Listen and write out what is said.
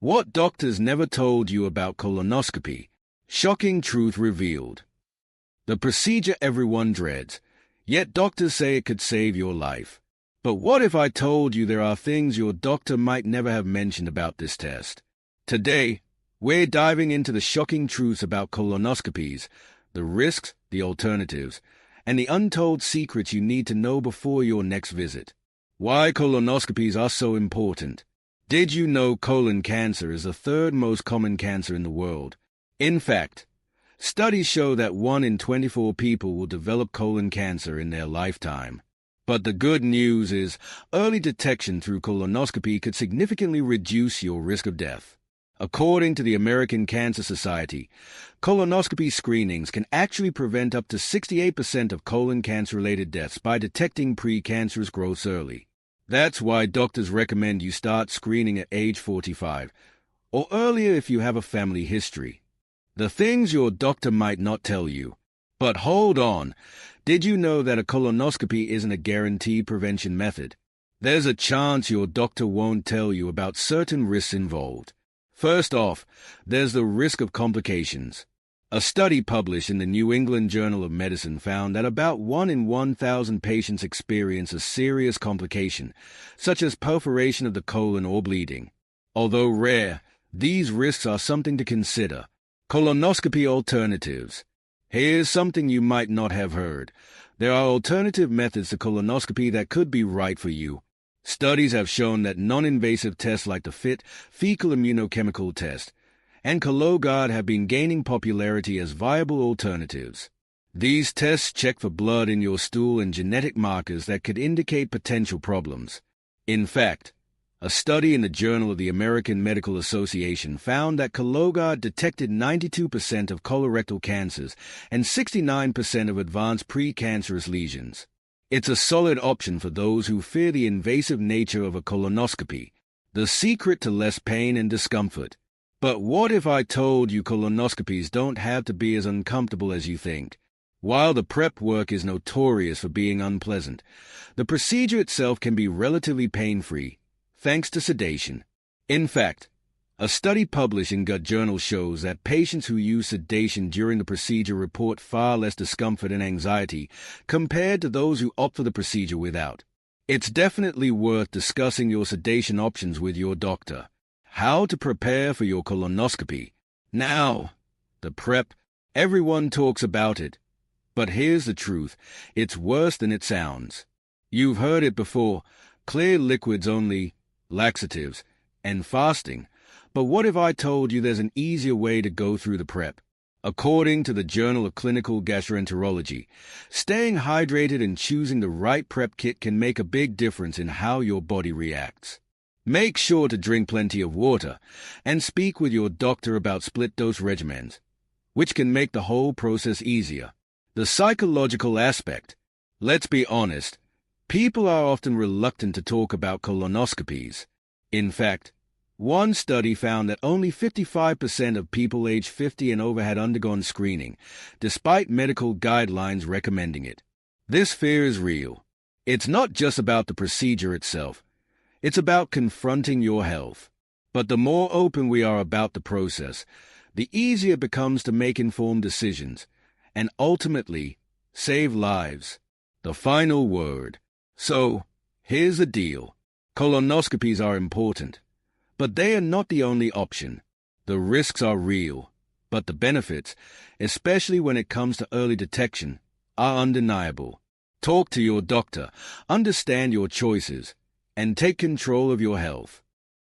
What doctors never told you about colonoscopy. Shocking truth revealed. The procedure everyone dreads, yet doctors say it could save your life. But what if I told you there are things your doctor might never have mentioned about this test? Today, we're diving into the shocking truths about colonoscopies, the risks, the alternatives, and the untold secrets you need to know before your next visit. Why colonoscopies are so important. Did you know colon cancer is the third most common cancer in the world? In fact, studies show that 1 in 24 people will develop colon cancer in their lifetime. But the good news is, early detection through colonoscopy could significantly reduce your risk of death. According to the American Cancer Society, colonoscopy screenings can actually prevent up to 68% of colon cancer-related deaths by detecting precancerous growths early. That's why doctors recommend you start screening at age 45, or earlier if you have a family history. The things your doctor might not tell you. But hold on, did you know that a colonoscopy isn't a guaranteed prevention method? There's a chance your doctor won't tell you about certain risks involved. First off, there's the risk of complications. A study published in the New England Journal of Medicine found that about 1 in 1,000 patients experience a serious complication, such as perforation of the colon or bleeding. Although rare, these risks are something to consider. Colonoscopy alternatives. Here's something you might not have heard. There are alternative methods to colonoscopy that could be right for you. Studies have shown that non-invasive tests like the FIT, fecal immunochemical test, and Cologuard have been gaining popularity as viable alternatives. These tests check for blood in your stool and genetic markers that could indicate potential problems. In fact, a study in the Journal of the American Medical Association found that Cologuard detected 92% of colorectal cancers and 69% of advanced precancerous lesions. It's a solid option for those who fear the invasive nature of a colonoscopy, the secret to less pain and discomfort. But what if I told you colonoscopies don't have to be as uncomfortable as you think? While the prep work is notorious for being unpleasant, the procedure itself can be relatively pain-free, thanks to sedation. In fact, a study published in Gut Journal shows that patients who use sedation during the procedure report far less discomfort and anxiety compared to those who opt for the procedure without. It's definitely worth discussing your sedation options with your doctor. How to prepare for your colonoscopy. Now, the prep, everyone talks about it. But here's the truth, it's worse than it sounds. You've heard it before, clear liquids only, laxatives, and fasting. But what if I told you there's an easier way to go through the prep? According to the Journal of Clinical Gastroenterology, staying hydrated and choosing the right prep kit can make a big difference in how your body reacts. Make sure to drink plenty of water and speak with your doctor about split-dose regimens, which can make the whole process easier. The psychological aspect. Let's be honest, people are often reluctant to talk about colonoscopies. In fact, one study found that only 55% of people aged 50 and over had undergone screening, despite medical guidelines recommending it. This fear is real. It's not just about the procedure itself. It's about confronting your health. But the more open we are about the process, the easier it becomes to make informed decisions, and ultimately, save lives. The final word. So, here's the deal. Colonoscopies are important, but they are not the only option. The risks are real, but the benefits, especially when it comes to early detection, are undeniable. Talk to your doctor, understand your choices, and take control of your health.